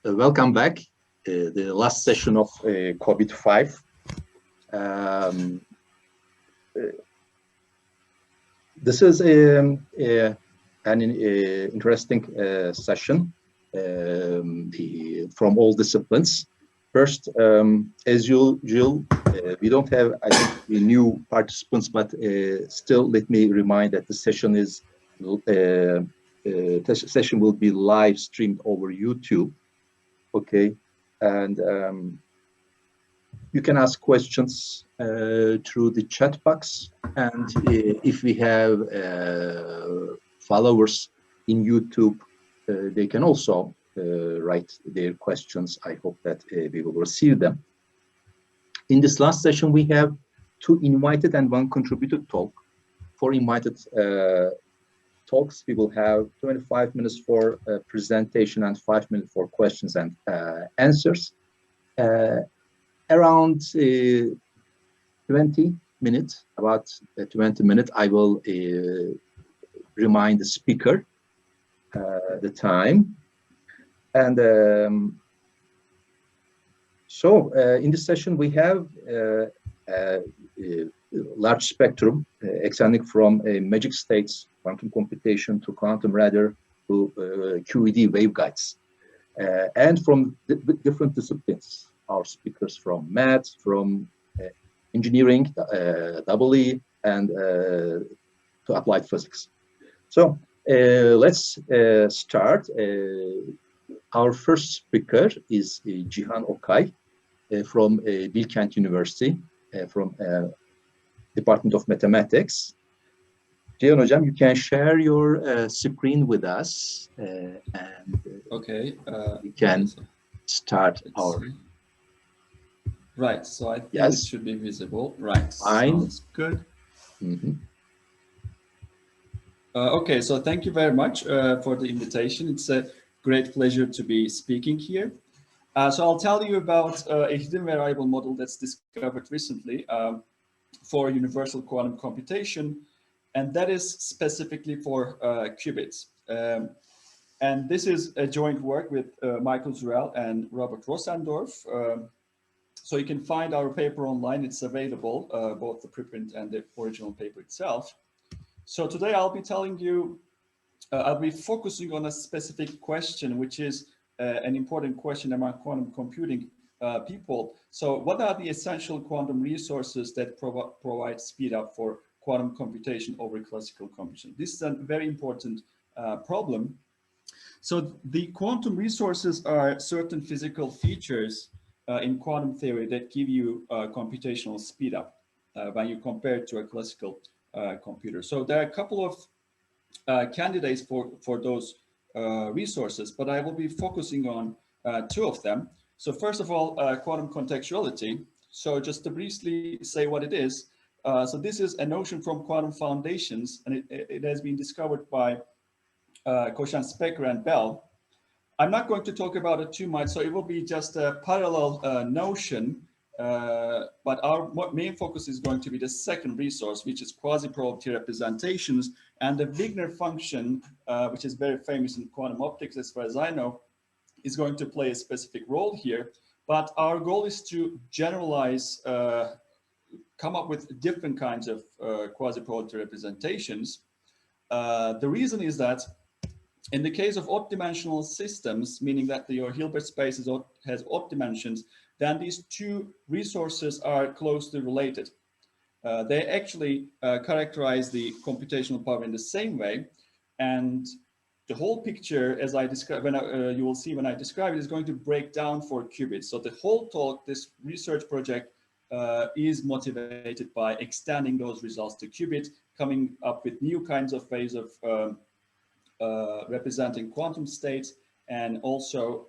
Welcome back. The last session of COVID 5. This is an interesting session from all disciplines. First, as usual, we don't have, I think, new participants, but still, let me remind that the session is session will be live streamed over YouTube. Okay, and you can ask questions through the chat box, and if we have followers in YouTube, they can also write their questions. I hope that we will receive them. In this last session, we have 2 invited and 1 contributed talk. For invited talks, we will have 25 minutes for presentation and 5 minutes for questions and answers. Around 20 minutes, about 20 minutes, I will remind the speaker the time. And so in this session, we have a large spectrum extending from magic states, quantum computation, to quantum radar, to QED waveguides, and from different disciplines. Our speakers from math, from engineering, EE, and to applied physics. So let's start. Our first speaker is Cihan Okay from Bilkent University, from Department of Mathematics. Cihan Hocam, you can share your screen with us, and okay, we can start our. Right, so I think it should be visible. Right, fine. Sounds good. Okay, so thank you very much for the invitation. It's a great pleasure to be speaking here. So I'll tell you about a hidden variable model that's discovered recently for universal quantum computation, and that is specifically for qubits. And this is a joint work with Michael Zurel and Robert Rosendorf. So you can find our paper online. It's available, both the preprint and the original paper itself. So today I'll be telling you, I'll be focusing on a specific question, which is an important question among quantum computing people. So what are the essential quantum resources that provide speed up for quantum computation over classical computation? This is a very important problem. So the quantum resources are certain physical features in quantum theory that give you computational speed up when you compare it to a classical computer. So there are a couple of candidates for those resources, but I will be focusing on 2 of them. So first of all, quantum contextuality. So just to briefly say what it is. So this is a notion from quantum foundations, and it has been discovered by Koshan, Specker, and Bell. I'm not going to talk about it too much, so it will be just a parallel notion, but our main focus is going to be the second resource, which is quasi-probability representations, and the Wigner function, which is very famous in quantum optics, as far as I know, is going to play a specific role here. But our goal is to generalize, come up with different kinds of quasi-probability representations. The reason is that in the case of odd dimensional systems, meaning that your Hilbert space has odd dimensions, then these 2 resources are closely related. They actually characterize the computational power in the same way, and the whole picture, as I describe, you will see when I describe it, is going to break down for qubits. So the whole talk, this research project, is motivated by extending those results to qubit, coming up with new kinds of ways of representing quantum states, and also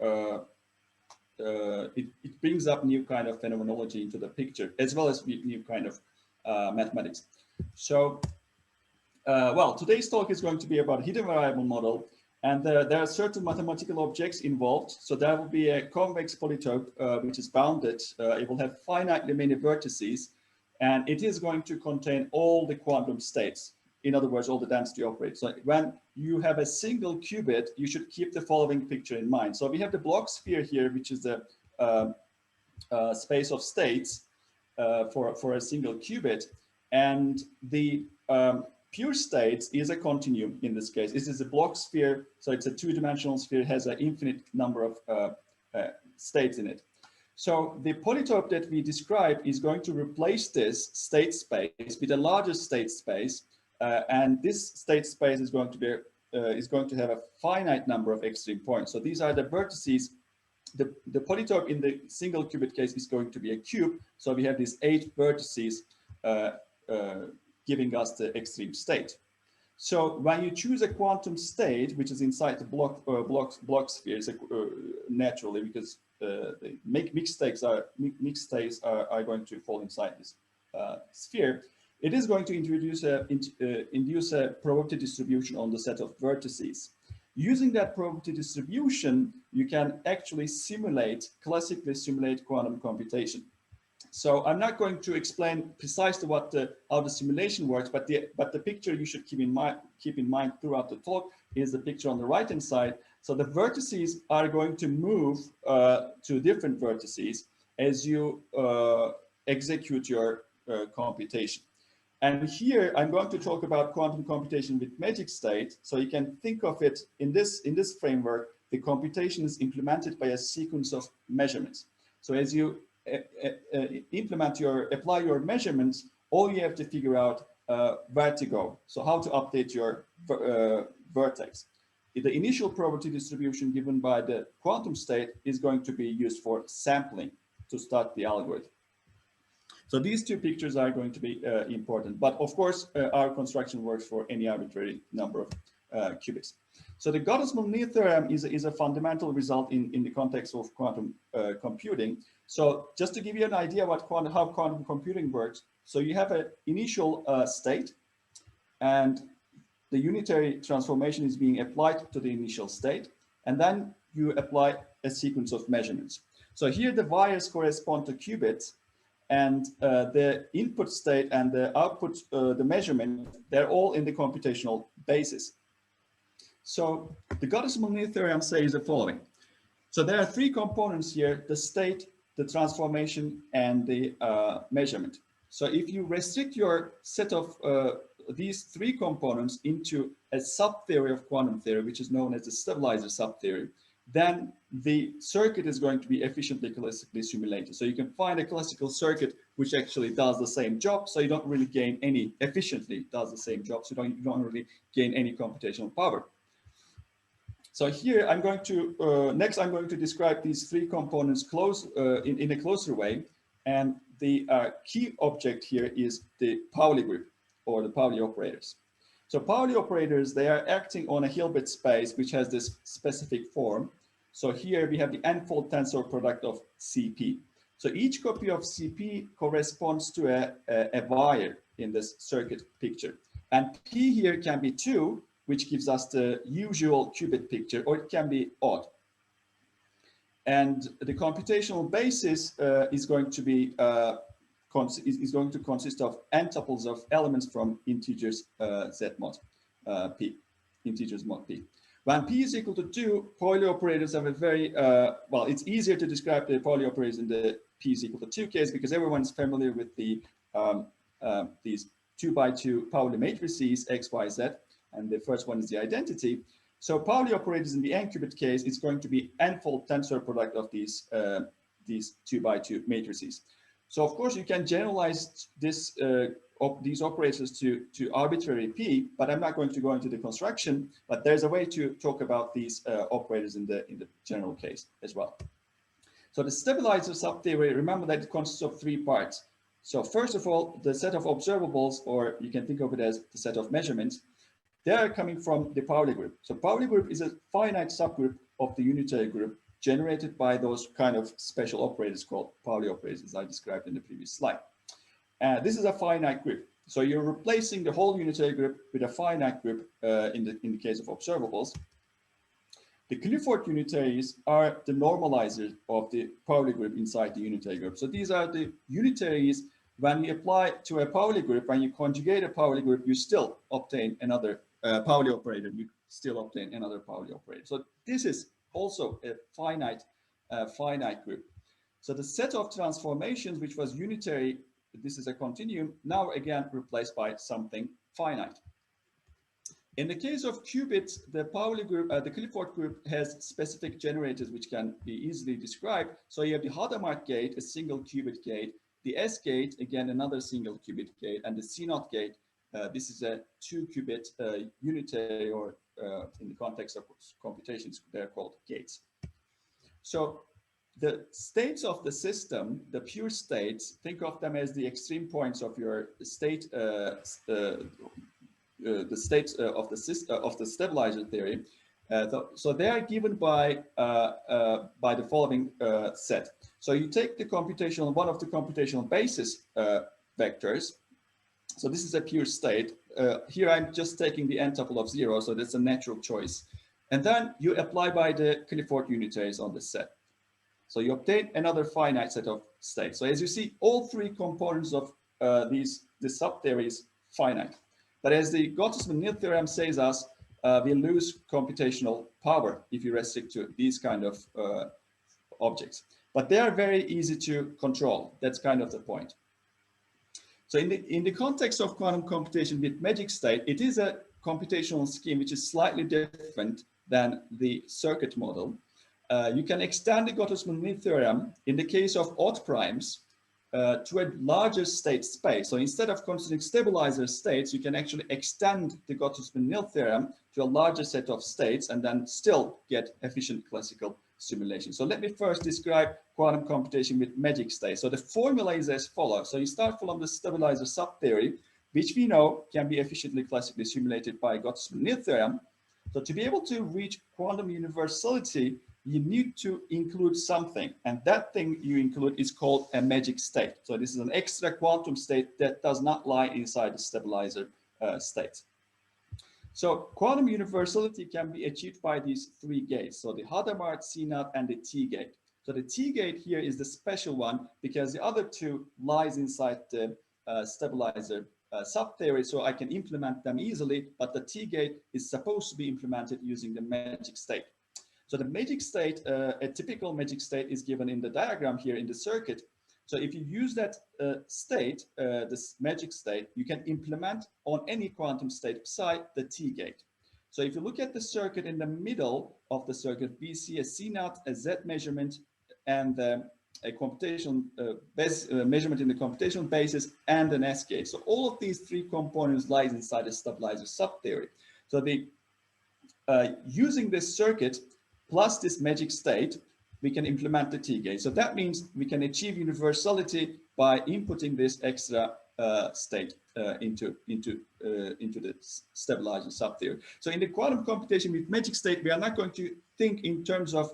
it brings up new kind of phenomenology into the picture, as well as new kind of mathematics. So, well, today's talk is going to be about hidden variable model, and there are certain mathematical objects involved. So there will be a convex polytope, which is bounded. It will have finitely many vertices, and it is going to contain all the quantum states in other words, all the density operators. So when you have a single qubit, you should keep the following picture in mind. So we have the block sphere here, which is the space of states for a single qubit, and the pure states is a continuum in this case. This is a block sphere, so it's a two-dimensional sphere, has an infinite number of states in it. So the polytope that we described is going to replace this state space with a larger state space, and this state space is going to have a finite number of extreme points. So these are the vertices. The polytope in the single qubit case is going to be a cube. So we have these 8 vertices giving us the extreme state. So when you choose a quantum state, which is inside the block sphere, naturally, because the mixed states are going to fall inside this sphere, it is going to induce a probability distribution on the set of vertices. Using that probability distribution, you can actually classically simulate quantum computation. So I'm not going to explain precisely how the simulation works, but the picture you should keep in mind throughout the talk is the picture on the right-hand side. So the vertices are going to move to different vertices as you execute your computation. And here I'm going to talk about quantum computation with magic state. So you can think of it in this framework. The computation is implemented by a sequence of measurements. So as you apply your measurements, all you have to figure out where to go. So how to update your vertex. The initial probability distribution given by the quantum state is going to be used for sampling to start the algorithm. So these two pictures are going to be important, but of course our construction works for any arbitrary number of qubits. So the Gottesman theorem is a fundamental result in the context of quantum computing. So just to give you an idea how quantum computing works, so you have an initial state, and the unitary transformation is being applied to the initial state, and then you apply a sequence of measurements. So here the wires correspond to qubits, and the input state and the output, the measurement, they're all in the computational basis. So the Gottesman theorem says the following. So there are 3 components here: the state, the transformation, and the measurement. So if you restrict your set of these 3 components into a subtheory of quantum theory, which is known as the stabilizer subtheory, then the circuit is going to be efficiently classically simulated. So you can find a classical circuit which actually does the same job, so you don't really gain any, efficiently does the same job, so you don't really gain any computational power. So here I'm going to, next I'm going to describe these 3 components in a closer way, and the key object here is the Pauli group, or the Pauli operators. So Pauli operators, they are acting on a Hilbert space which has this specific form. So here we have the n-fold tensor product of Cp. So each copy of Cp corresponds to a wire in this circuit picture. And P here can be 2, which gives us the usual qubit picture, or it can be odd. And the computational basis is going to be consist of n tuples of elements from integers z mod p, integers mod p. When p is equal to 2, Pauli operators have a very, well, it's easier to describe the Pauli operators in the p is equal to 2 case, because everyone's familiar with the these 2x2 Pauli matrices x, y, z, and the first one is the identity. So Pauli operators in the n-qubit case is going to be n-fold tensor product of these 2x2 matrices. So of course you can generalize this these operators to arbitrary p, but I'm not going to go into the construction. But there's a way to talk about these operators in the general case as well. So the stabilizer subtheory, remember that it consists of 3 parts. So first of all, the set of observables, or you can think of it as the set of measurements, they are coming from the Pauli group. So Pauli group is a finite subgroup of the unitary group generated by those kind of special operators called Pauli operators, as I described in the previous slide. This is a finite group. So you're replacing the whole unitary group with a finite group in the case of observables. The Clifford unitaries are the normalizers of the Pauli group inside the unitary group. So these are the unitaries when you apply to a Pauli group, when you conjugate a Pauli group, you still obtain another Pauli operator. You still obtain another Pauli operator. So this is also a finite group. So the set of transformations, which was unitary, this is a continuum, now again replaced by something finite. In the case of qubits, the Pauli group, the Clifford group has specific generators which can be easily described. So you have the Hadamard gate, a single qubit gate, the S gate, again, another single qubit gate, and the C0 gate, this is a 2-qubit unitary, or in the context of computations, they're called gates. So the states of the system, the pure states, think of them as the extreme points of your state, the states of the system, of the stabilizer theory. So they are given by the following set. So you take the computational, one of the computational basis vectors. So this is a pure state. Here I'm just taking the n tuple of 0, so that's a natural choice. And then you apply by the Clifford unitaries on the set. So you obtain another finite set of states. So as you see, all three components of the subtheory is finite. But as the Gottesman theorem says us, we lose computational power if you restrict to these kind of objects. But they are very easy to control. That's kind of the point. So in the context of quantum computation with magic state, it is a computational scheme which is slightly different than the circuit model. You can extend the Gottesman theorem in the case of odd primes to a larger state space. So instead of considering stabilizer states, you can actually extend the Gottesman theorem to a larger set of states and then still get efficient classical simulation. So let me first describe quantum computation with magic states. So the formula is as follows. So you start from the stabilizer subtheory, which we know can be efficiently classically simulated by Gottesman theorem. So to be able to reach quantum universality, you need to include something, and that thing you include is called a magic state. So this is an extra quantum state that does not lie inside the stabilizer state. So quantum universality can be achieved by these three gates. So the Hadamard, C0, and the T gate. So the T gate here is the special one because the other two lies inside the stabilizer subtheory, so I can implement them easily, but the T gate is supposed to be implemented using the magic state. So the magic state, a typical magic state is given in the diagram here in the circuit. So if you use that state, this magic state, you can implement on any quantum state beside the T gate. So if you look at the circuit in the middle of the circuit, we see a C0, a Z measurement, and a computation measurement in the computational basis, and an S gate. So all of these three components lies inside the stabilizer subtheory. So the using this circuit plus this magic state, we can implement the T gate. So that means we can achieve universality by inputting this extra state into the stabilizer subtheory. So in the quantum computation with magic state, we are not going to think in terms of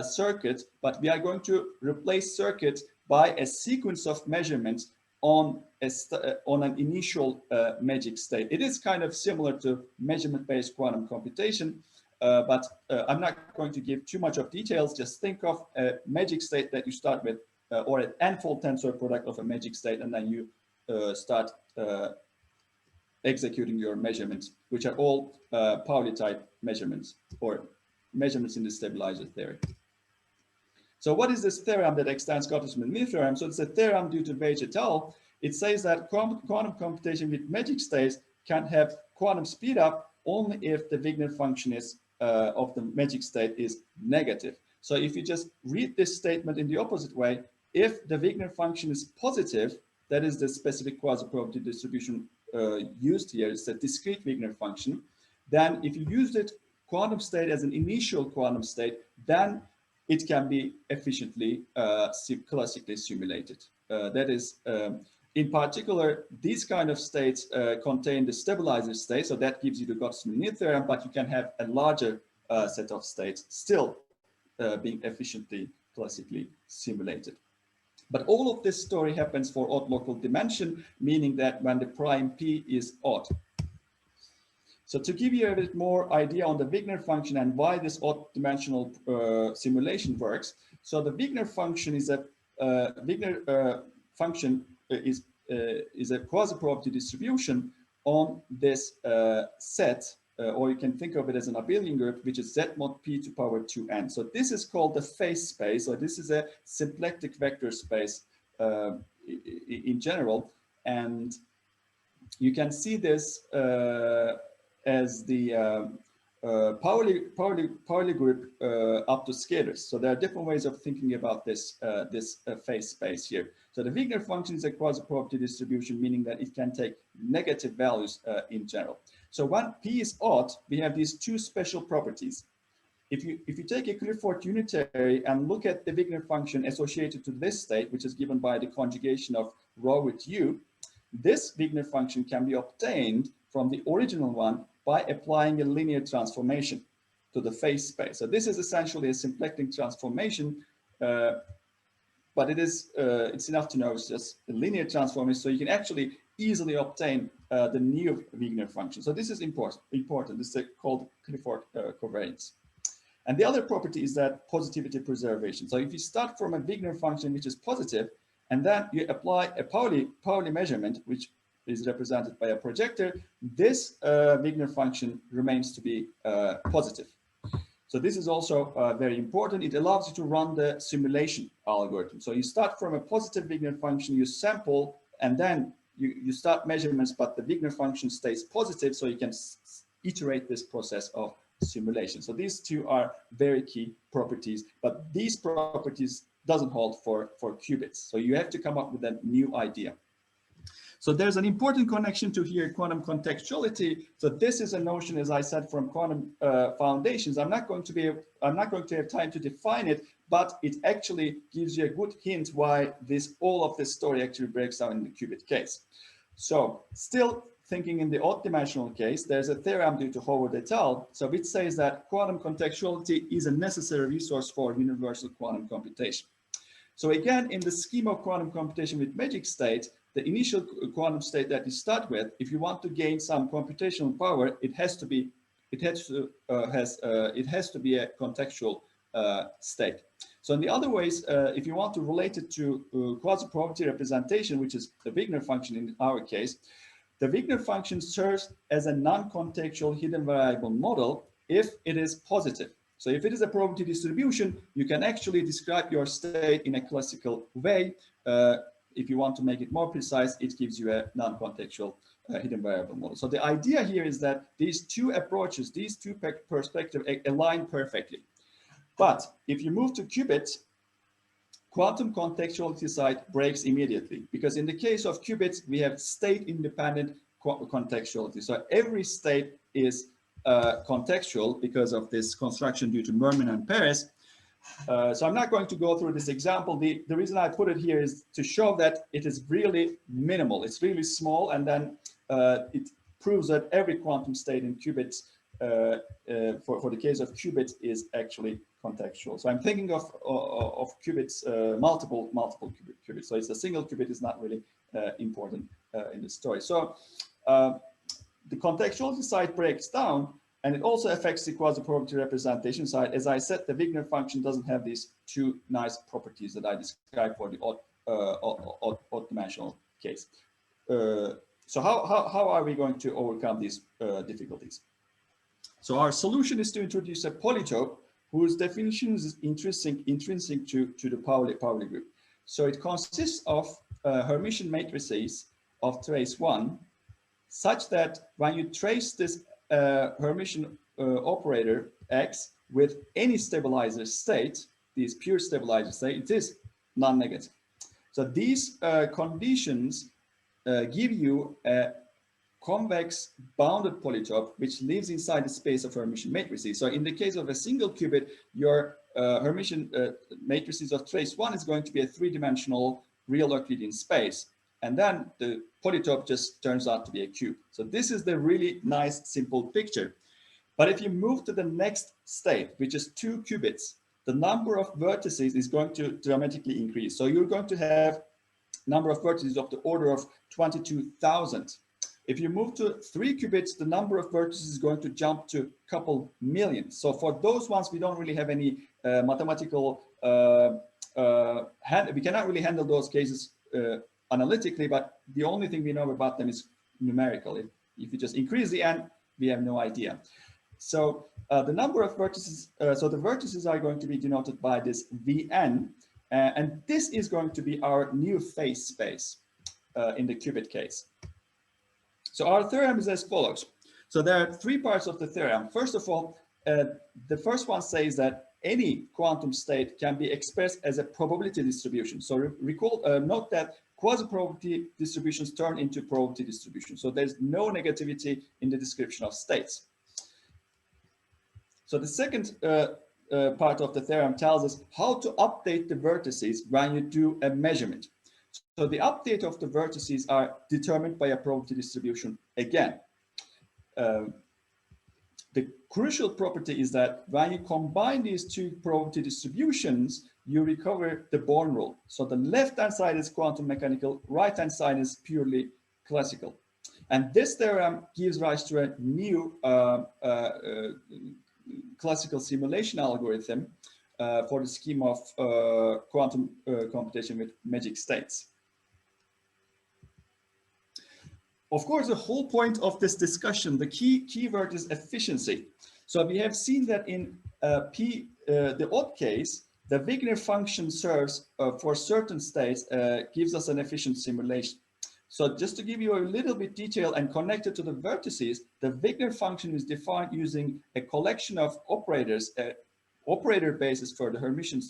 circuits, but we are going to replace circuits by a sequence of measurements on an initial magic state. It is kind of similar to measurement-based quantum computation, but I'm not going to give too much of details. Just think of a magic state that you start with, or an n-fold tensor product of a magic state, and then you start executing your measurements, which are all Pauli type measurements, or measurements in the stabilizer theory. So what is this theorem that extends Scottishment theorem? So it's a theorem due to Veitch et al. It says that quantum computation with magic states can have quantum speedup only if the Wigner function is of the magic state is negative. So if you just read this statement in the opposite way, if the Wigner function is positive, that is the specific quasi-probability distribution used here, it's a discrete Wigner function, then if you use it quantum state as an initial quantum state, then it can be efficiently classically simulated. That is, in particular, these kind of states contain the stabilizer state, so that gives you the Gottesman theorem, but you can have a larger set of states still being efficiently classically simulated. But all of this story happens for odd local dimension, meaning that when the prime p is odd. So to give you a bit more idea on the Wigner function and why this odd dimensional simulation works, so the Wigner function is a Wigner function is is a quasi-probability distribution on this set, or you can think of it as an abelian group, which is Z mod P to power 2n. So this is called the phase space, or this is a symplectic vector space in general. And you can see this as the Pauli group up to scalars. So there are different ways of thinking about this phase space here. So the Wigner function is a quasi-probability distribution, meaning that it can take negative values in general. So when P is odd, we have these two special properties. If you take a Clifford unitary and look at the Wigner function associated to this state, which is given by the conjugation of rho with u, this Wigner function can be obtained from the original one by applying a linear transformation to the phase space. So this is essentially a symplectic transformation, but it's enough to know it's just a linear transformation, so you can actually easily obtain the new Wigner function. So this is important. This is called Clifford covariance. And the other property is that positivity preservation. So if you start from a Wigner function which is positive, and then you apply a Pauli measurement, which is represented by a projector, this Wigner function remains to be positive. So this is also very important. It allows you to run the simulation algorithm. So you start from a positive Wigner function, you sample, and then you start measurements, but the Wigner function stays positive, so you can iterate this process of simulation. So these two are very key properties, but these properties doesn't hold for qubits. So you have to come up with a new idea. So there's an important connection to here, quantum contextuality. So this is a notion, as I said, from quantum foundations. I'm not going to have time to define it, but it actually gives you a good hint why all of this story actually breaks down in the qubit case. So still thinking in the odd dimensional case, there's a theorem due to Howard et al. So which says that quantum contextuality is a necessary resource for universal quantum computation. So again, in the scheme of quantum computation with magic state, the initial quantum state that you start with, if you want to gain some computational power, it has to be a contextual state. So in the other ways, if you want to relate it to quasi-probability representation, which is the Wigner function in our case, the Wigner function serves as a non-contextual hidden variable model if it is positive. So if it is a probability distribution, you can actually describe your state in a classical way. If you want to make it more precise, it gives you a non-contextual hidden variable model. So the idea here is that these two approaches, these two perspectives align perfectly. But if you move to qubits, quantum contextuality side breaks immediately, because in the case of qubits, we have state-independent contextuality. So every state is contextual because of this construction due to Mermin and Perez. So I'm not going to go through this example. The reason I put it here is to show that it is really minimal. It's really small, and then it proves that every quantum state in qubits, for the case of qubits, is actually contextual. So I'm thinking of qubits, multiple qubits. So it's a single qubit is not really important in the story. So the contextuality side breaks down, and it also affects the quasi-probability representation side. As I said, the Wigner function doesn't have these two nice properties that I described for the odd dimensional case. So how are we going to overcome these difficulties? So our solution is to introduce a polytope whose definition is intrinsic to the Pauli group. So it consists of Hermitian matrices of trace 1, such that when you trace this Hermitian operator X with any stabilizer state, these pure stabilizer state, it is non-negative. So these conditions give you a convex bounded polytope which lives inside the space of Hermitian matrices. So in the case of a single qubit, your Hermitian matrices of trace 1 is going to be a three-dimensional real Euclidean space. And then the polytope just turns out to be a cube. So this is the really nice, simple picture. But if you move to the next state, which is 2 qubits, the number of vertices is going to dramatically increase. So you're going to have number of vertices of the order of 22,000. If you move to 3 qubits, the number of vertices is going to jump to a couple million. So for those ones, we don't really have any mathematical, we cannot really handle those cases analytically, but the only thing we know about them is numerical. If you just increase the n, we have no idea. So the number of vertices, so the vertices are going to be denoted by this Vn, and this is going to be our new phase space in the qubit case. So our theorem is as follows. So there are three parts of the theorem. First of all, the first one says that any quantum state can be expressed as a probability distribution. So recall, note that quasi-probability distributions turn into probability distributions. So there's no negativity in the description of states. So the second part of the theorem tells us how to update the vertices when you do a measurement. So the update of the vertices are determined by a probability distribution again. The crucial property is that when you combine these two probability distributions, you recover the Born rule. So the left-hand side is quantum mechanical, right-hand side is purely classical. And this theorem gives rise to a new classical simulation algorithm for the scheme of quantum computation with magic states. Of course, the whole point of this discussion, the keyword is efficiency. So we have seen that in the odd case, the Wigner function serves for certain states, gives us an efficient simulation. So just to give you a little bit detail and connected to the vertices, the Wigner function is defined using a collection of operators, operator basis for the Hermitian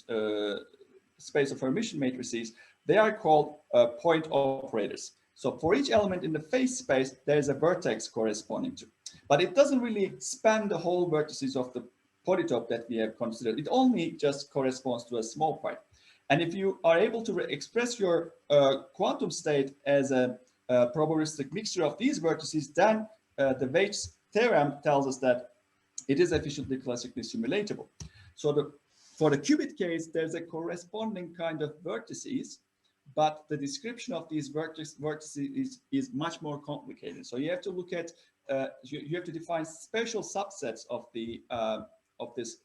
space of Hermitian matrices. They are called point operators. So for each element in the phase space, there is a vertex corresponding to. But it doesn't really span the whole vertices of the polytope that we have considered. It only just corresponds to a small part. And if you are able to express your quantum state as a probabilistic mixture of these vertices, then the Weich's theorem tells us that it is efficiently classically simulatable. So for the qubit case, there's a corresponding kind of vertices, but the description of these vertices is much more complicated. So you have to look at, you have to define special subsets of the of this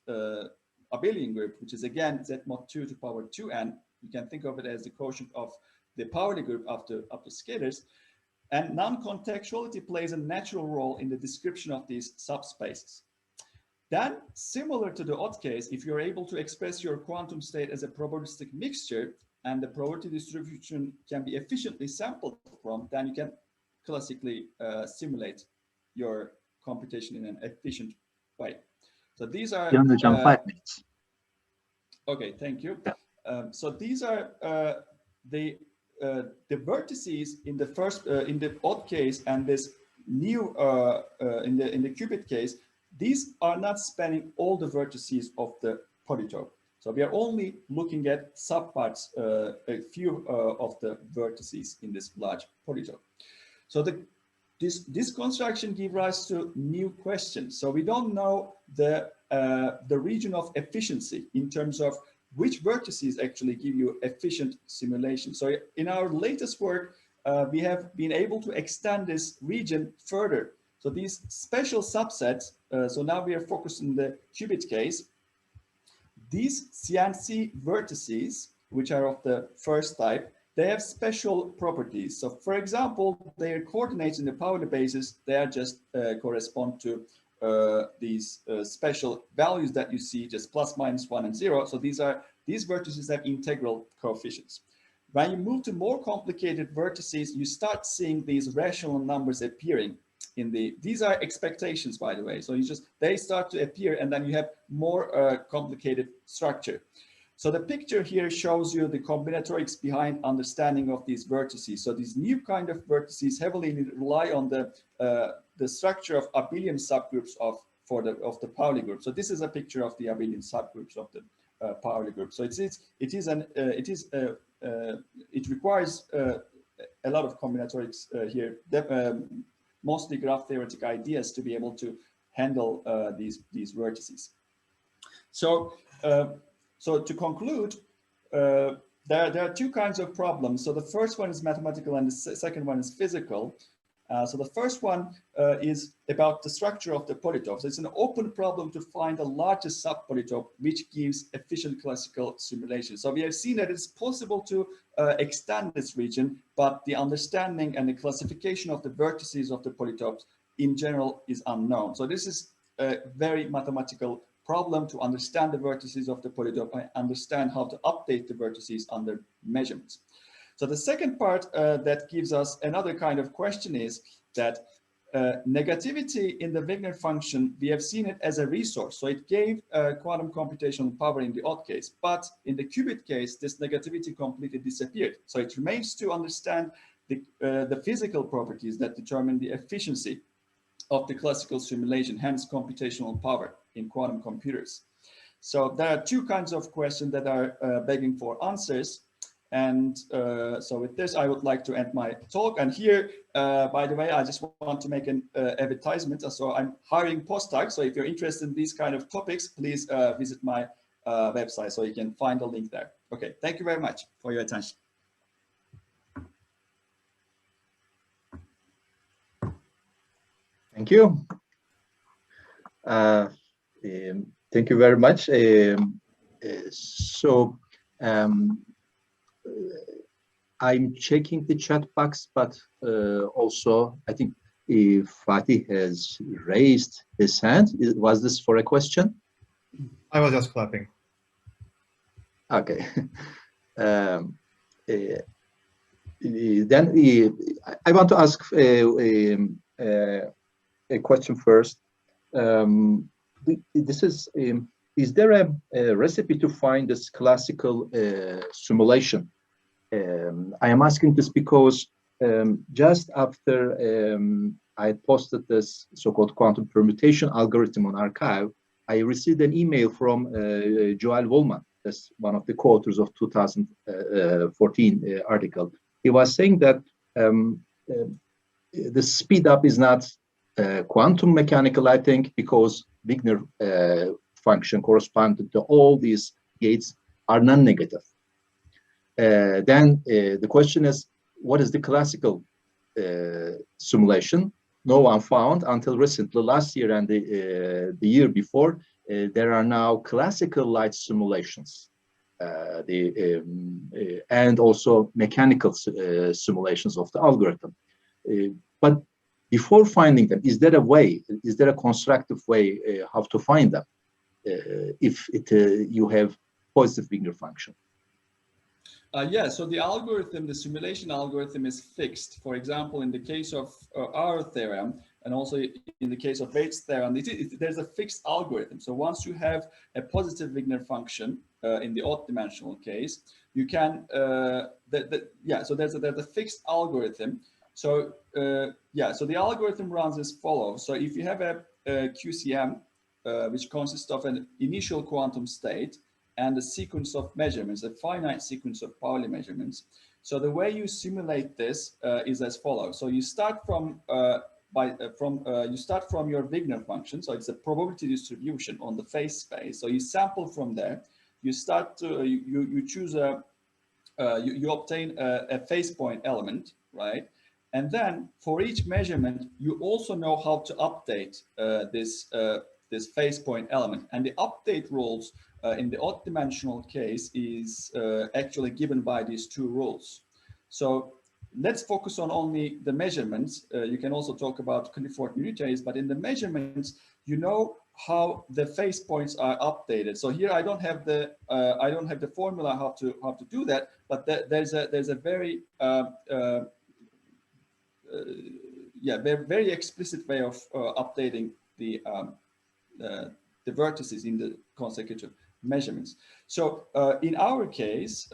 abelian group, which is again Z mod 2 to power 2n. You can think of it as the quotient of the Pauli group up to scalars. And non-contextuality plays a natural role in the description of these subspaces. Then, similar to the odd case, if you're able to express your quantum state as a probabilistic mixture, and the probability distribution can be efficiently sampled from, then you can classically simulate your computation in an efficient way. So these are 5 minutes. Okay, thank you. So these are the vertices in the first in the odd case and this new in the qubit case. These are not spanning all the vertices of the polytope. So we are only looking at subparts, a few of the vertices in this large polytope. So this construction gives rise to new questions. So we don't know the region of efficiency in terms of which vertices actually give you efficient simulation. So in our latest work, we have been able to extend this region further. So these special subsets, so now we are focused on the qubit case. These CNC vertices, which are of the first type, they have special properties. So for example, their coordinates in the Pauli basis, they are just correspond to these special values that you see, just plus, minus 1 and 0. So these vertices have integral coefficients. When you move to more complicated vertices, you start seeing these rational numbers appearing in these are expectations, by the way. So they start to appear, and then you have more complicated structure. So the picture here shows you the combinatorics behind understanding of these vertices. So these new kind of vertices heavily rely on the structure of abelian subgroups of the Pauli group. So this is a picture of the abelian subgroups of the Pauli group. So it requires a lot of combinatorics here. Mostly graph theoretic ideas to be able to handle these vertices. So, so to conclude, there are two kinds of problems. So the first one is mathematical and the second one is physical. So the first one is about the structure of the polytope. So it's an open problem to find the largest subpolytope which gives efficient classical simulation. So we have seen that it's possible to extend this region, but the understanding and the classification of the vertices of the polytopes in general is unknown. So this is a very mathematical problem to understand the vertices of the polytope and understand how to update the vertices under measurements. So the second part that gives us another kind of question is that negativity in the Wigner function, we have seen it as a resource. So it gave quantum computational power in the odd case, but in the qubit case, this negativity completely disappeared. So it remains to understand the physical properties that determine the efficiency of the classical simulation, hence computational power in quantum computers. So there are two kinds of questions that are begging for answers. And so with this, I would like to end my talk. And here, by the way, I just want to make an advertisement. So I'm hiring postdocs. So if you're interested in these kind of topics, please visit my website so you can find the link there. Okay, thank you very much for your attention. Thank you. Thank you very much. I'm checking the chat box, but also I think if Fatih has raised his hand. Was this for a question? I was just clapping. Okay. Then I want to ask a question first. This is there a recipe to find this classical simulation? I am asking this because just after I posted this so-called quantum permutation algorithm on arXiv, I received an email from Joel Wollman, that's one of the co-authors of 2014 article. He was saying that the speed up is not quantum mechanical, I think, because Wigner function corresponding to all these gates are non-negative. Then the question is, what is the classical simulation? No one found until recently, last year and the year before. There are now classical light simulations, and also mechanical simulations of the algorithm. But before finding them, is there a way? Is there a constructive way how to find them? If you have positive Wigner function. Yeah, so the algorithm, the simulation algorithm is fixed. For example, in the case of our theorem, and also in the case of Wade's theorem, there's a fixed algorithm. So once you have a positive Wigner function in the odd dimensional case, you can, so there's a fixed algorithm. So yeah, so the algorithm runs as follows. So if you have a QCM, which consists of an initial quantum state and a sequence of measurements, a finite sequence of Pauli measurements. So the way you simulate this is as follows. So you start from you start from your Wigner function. So it's a probability distribution on the phase space. So you sample from there. You start to you choose a you obtain a phase point element, right? And then for each measurement, you also know how to update this phase point element. And the update rules in the odd dimensional case is actually given by these two rules. So let's focus on only the measurements. You can also talk about Clifford unitaries, but in the measurements, you know how the phase points are updated. So here I don't have the formula how to do that, but there's a very very explicit way of updating the vertices in the consecutive measurements. So in our case,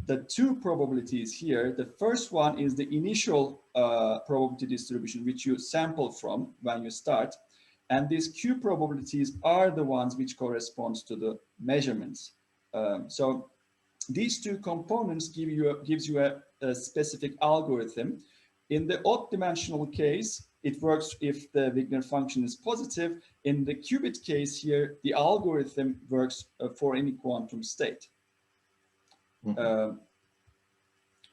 the two probabilities here, the first one is the initial probability distribution, which you sample from when you start. And these Q probabilities are the ones which correspond to the measurements. So these two components gives you a specific algorithm. In the odd dimensional case, it works if the Wigner function is positive. In the qubit case here, the algorithm works for any quantum state. Mm-hmm.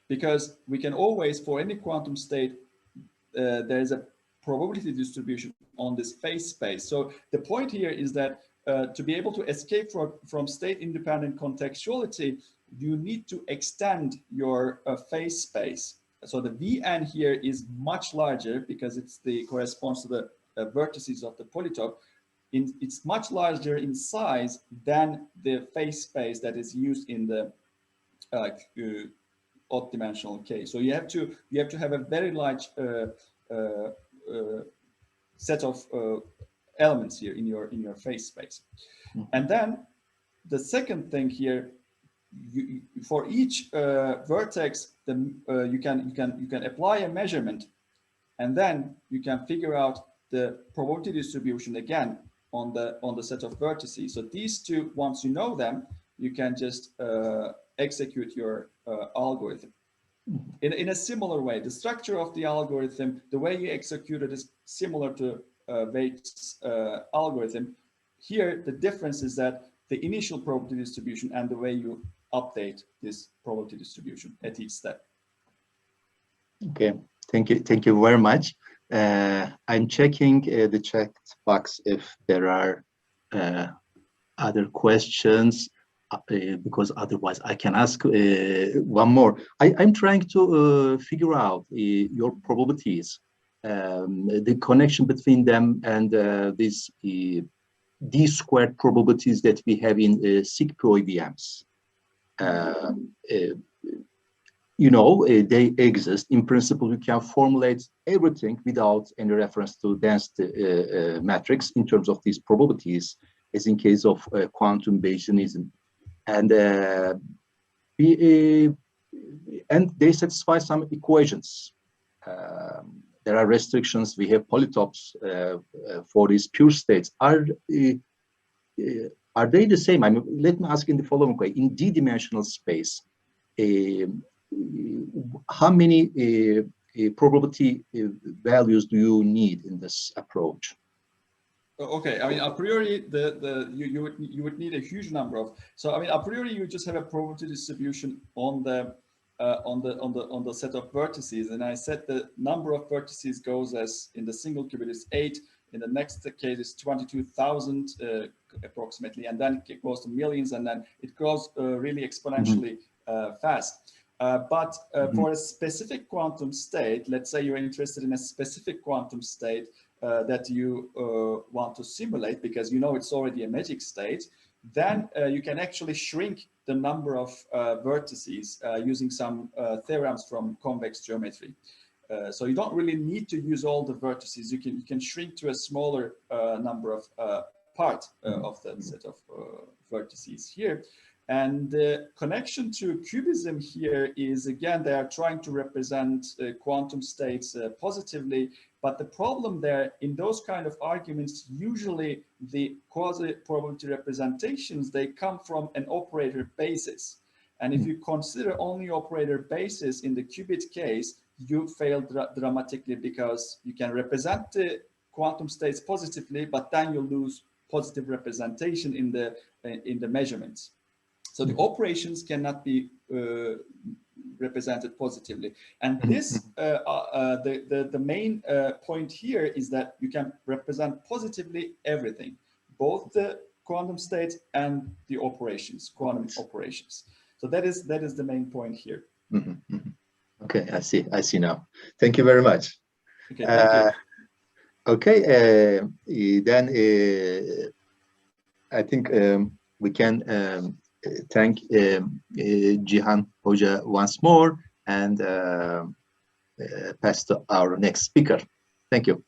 because we can always, for any quantum state, there is a probability distribution on this phase space. So the point here is that to be able to escape from state-independent contextuality, you need to extend your phase space. So the Vn here is much larger because corresponds to the vertices of the polytope. It's much larger in size than the phase space that is used in the odd dimensional case. So you have to have a very large set of elements here in your phase space. And then the second thing here, for each vertex, you can apply a measurement, and then you can figure out the probability distribution again on the set of vertices. So these two, once you know them, you can just execute your algorithm. In a similar way, the structure of the algorithm, the way you execute it is similar to Waite's algorithm. Here, the difference is that the initial probability distribution and the way you update this probability distribution at each step. Okay, thank you very much. I'm checking the chat box if there are other questions, because otherwise I can ask one more. I'm trying to figure out your probabilities, the connection between them and these d-squared probabilities that we have in SIG-POEVMs. You know, they exist. In principle, you can formulate everything without any reference to density matrix in terms of these probabilities, as in case of quantum Bayesianism. And they satisfy some equations. There are restrictions. We have polytopes for these pure states. Are they the same? I mean, let me ask in the following way: in d-dimensional space, how many probability values do you need in this approach? Okay, I mean, a priori, you would need a huge number of. So I mean, a priori, you just have a probability distribution on the set of vertices, and I said the number of vertices goes as in the single qubit is 8, in the next case is 22,000 approximately, and then it goes to millions, and then it grows really exponentially fast. But for a specific quantum state, let's say you're interested in a specific quantum state that you want to simulate because you know it's already a magic state, then you can actually shrink the number of vertices using some theorems from convex geometry. So you don't really need to use all the vertices. You can shrink to a smaller number of part of the set of vertices here. And the connection to cubism here is, again, they are trying to represent quantum states positively. But the problem there, in those kind of arguments, usually the quasi-probability representations, they come from an operator basis. And if you consider only operator basis in the qubit case, you fail dramatically because you can represent the quantum states positively, but then you lose positive representation in the measurements. So the operations cannot be represented positively. And this, the main point here is that you can represent positively everything, both the quantum states and the operations, quantum operations. So that is the main point here. Okay, I see now. Thank you very much. Okay, thank you. Okay, then I think we can thank Cihan Hoca once more and pass to our next speaker. Thank you.